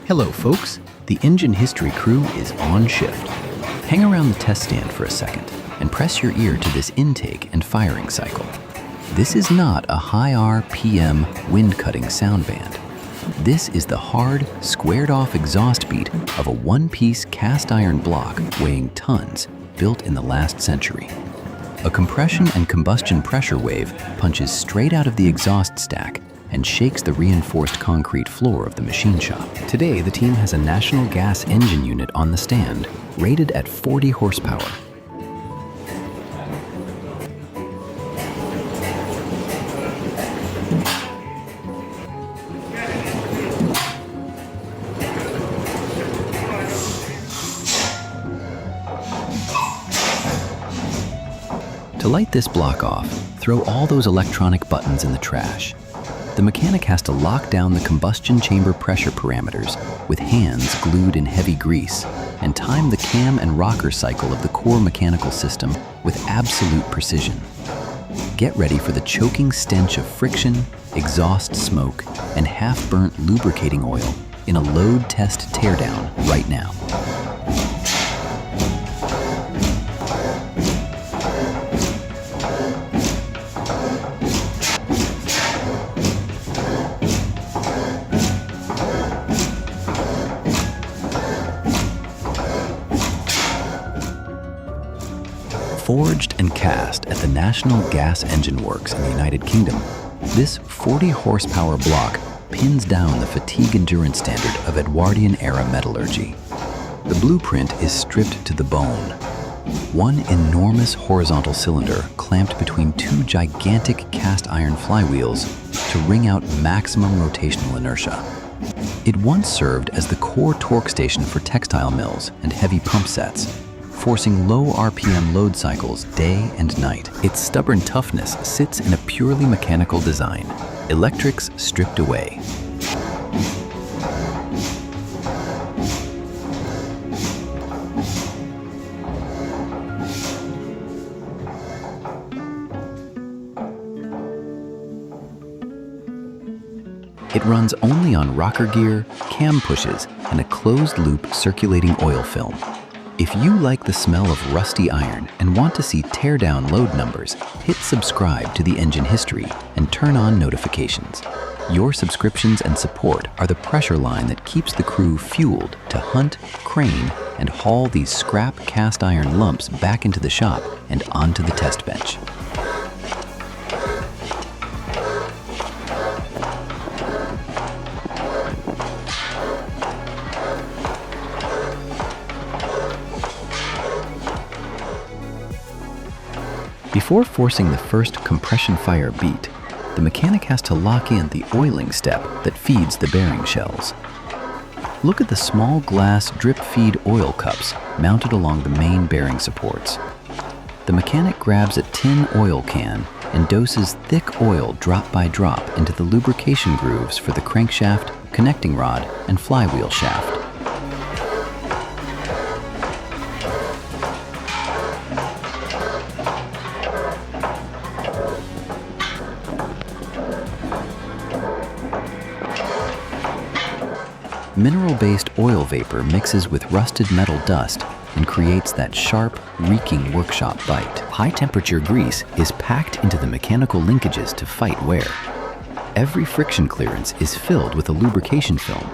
Hello folks, the engine history crew is on shift. Hang around the test stand for a second and press your ear to this intake and firing cycle. This is not a high RPM wind-cutting sound band. This is the hard, squared-off exhaust beat of a one-piece cast iron block weighing tons, built in the last century. A compression and combustion pressure wave punches straight out of the exhaust stack and shakes the reinforced concrete floor of the machine shop. Today, the team has a national gas engine unit on the stand, rated at 40 horsepower. To light this block off, throw all those electronic buttons in the trash. The mechanic has to lock down the combustion chamber pressure parameters with hands glued in heavy grease and time the cam and rocker cycle of the core mechanical system with absolute precision. Get ready for the choking stench of friction, exhaust smoke, and half-burnt lubricating oil in a load test teardown right now. Forged and cast at the National Gas Engine Works in the United Kingdom, this 40 horsepower block pins down the fatigue endurance standard of Edwardian-era metallurgy. The blueprint is stripped to the bone. One enormous horizontal cylinder clamped between two gigantic cast iron flywheels to wring out maximum rotational inertia. It once served as the core torque station for textile mills and heavy pump sets, forcing low RPM load cycles day and night. Its stubborn toughness sits in a purely mechanical design, electrics stripped away. It runs only on rocker gear, cam pushes, and a closed-loop circulating oil film. If you like the smell of rusty iron and want to see teardown load numbers, hit subscribe to the Engine History and turn on notifications. Your subscriptions and support are the pressure line that keeps the crew fueled to hunt, crane, and haul these scrap cast iron lumps back into the shop and onto the test bench. Before forcing the first compression fire beat, the mechanic has to lock in the oiling step that feeds the bearing shells. Look at the small glass drip feed oil cups mounted along the main bearing supports. The mechanic grabs a tin oil can and doses thick oil drop by drop into the lubrication grooves for the crankshaft, connecting rod, and flywheel shaft. Mineral-based oil vapor mixes with rusted metal dust and creates that sharp, reeking workshop bite. High-temperature grease is packed into the mechanical linkages to fight wear. Every friction clearance is filled with a lubrication film,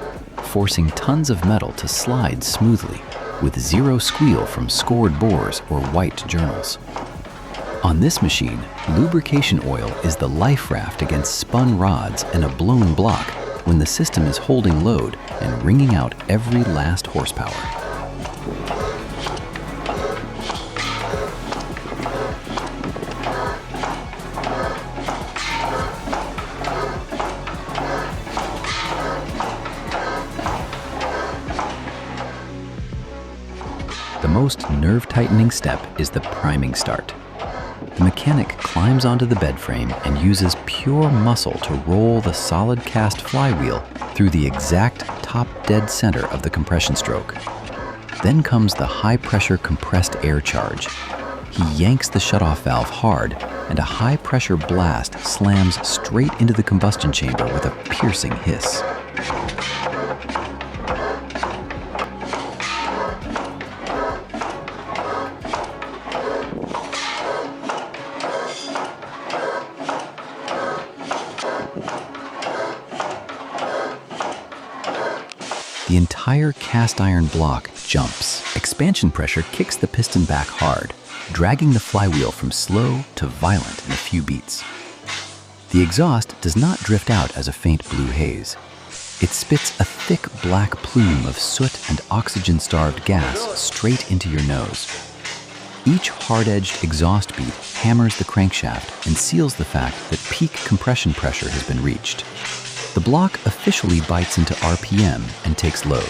forcing tons of metal to slide smoothly, with zero squeal from scored bores or white journals. On this machine, lubrication oil is the life raft against spun rods and a blown block when the system is holding load and wringing out every last horsepower. The most nerve-tightening step is the priming start. The mechanic climbs onto the bed frame and uses pure muscle to roll the solid cast flywheel through the exact top dead center of the compression stroke. Then comes the high-pressure compressed air charge. He yanks the shutoff valve hard, and a high-pressure blast slams straight into the combustion chamber with a piercing hiss. the entire cast iron block jumps. Expansion pressure kicks the piston back hard, dragging the flywheel from slow to violent in a few beats. The exhaust does not drift out as a faint blue haze. It spits a thick black plume of soot and oxygen-starved gas straight into your nose. Each hard-edged exhaust beat hammers the crankshaft and seals the fact that peak compression pressure has been reached. The block officially bites into RPM and takes load.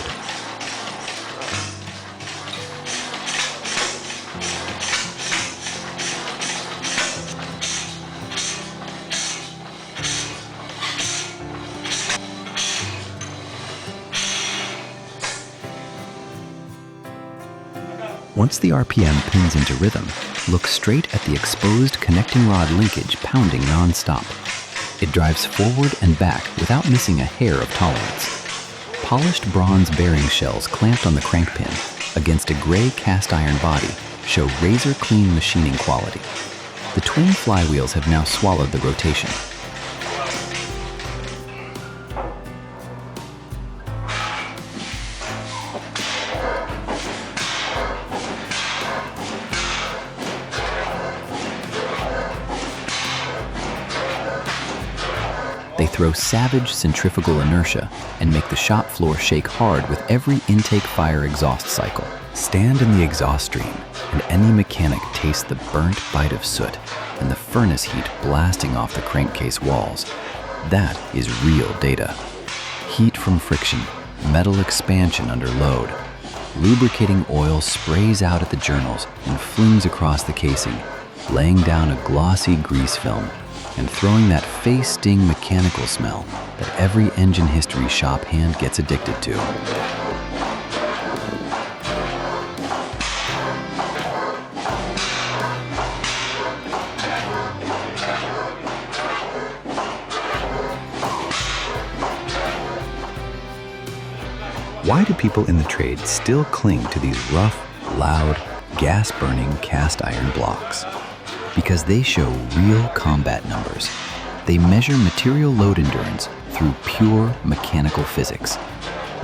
Once the RPM pins into rhythm, look straight at the exposed connecting rod linkage pounding non-stop. It drives forward and back without missing a hair of tolerance. Polished bronze bearing shells clamped on the crank pin against a gray cast iron body show razor-clean machining quality. The twin flywheels have now swallowed the rotation. They throw savage centrifugal inertia and make the shop floor shake hard with every intake fire exhaust cycle. Stand in the exhaust stream, and any mechanic tastes the burnt bite of soot and the furnace heat blasting off the crankcase walls. That is real data. Heat from friction, metal expansion under load. Lubricating oil sprays out at the journals and flings across the casing, laying down a glossy grease film and throwing that face-sting mechanical smell that every engine history shop hand gets addicted to. Why do people in the trade still cling to these rough, loud, gas-burning cast iron blocks? Because they show real combat numbers. They measure material load endurance through pure mechanical physics.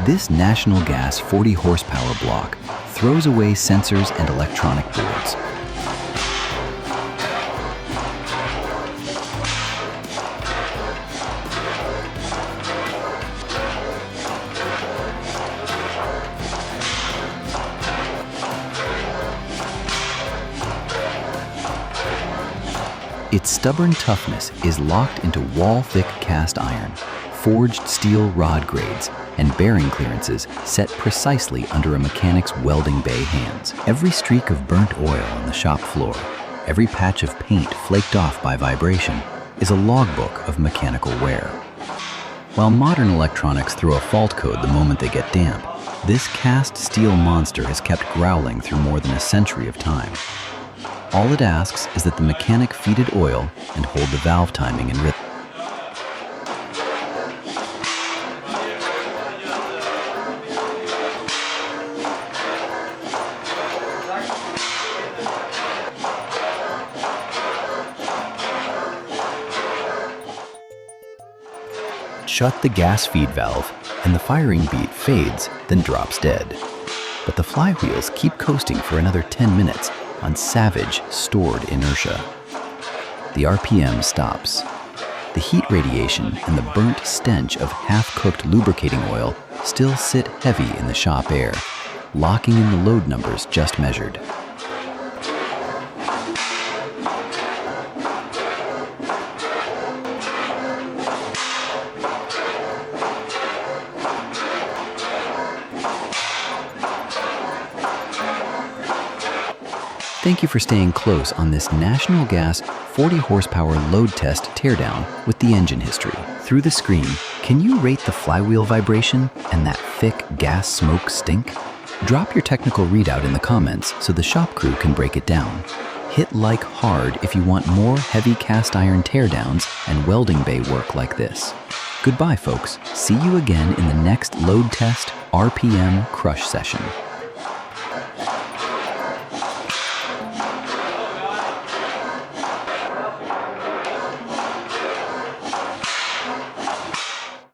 This National Gas 40 horsepower block throws away sensors and electronic boards. Its stubborn toughness is locked into wall-thick cast iron, forged steel rod grades, and bearing clearances set precisely under a mechanic's welding bay hands. Every streak of burnt oil on the shop floor, every patch of paint flaked off by vibration, is a logbook of mechanical wear. While modern electronics throw a fault code the moment they get damp, this cast steel monster has kept growling through more than a century of time. All it asks is that the mechanic feed it oil and hold the valve timing in rhythm. Shut the gas feed valve, and the firing beat fades, then drops dead. But the flywheels keep coasting for another 10 minutes on savage, stored inertia. The RPM stops. The heat radiation and the burnt stench of half-cooked lubricating oil still sit heavy in the shop air, locking in the load numbers just measured. Thank you for staying close on this National Gas 40 horsepower load test teardown with the engine history. Through the screen, can you rate the flywheel vibration and that thick gas smoke stink? Drop your technical readout in the comments so the shop crew can break it down. Hit like hard if you want more heavy cast iron teardowns and welding bay work like this. Goodbye, folks. See you again in the next load test RPM crush session.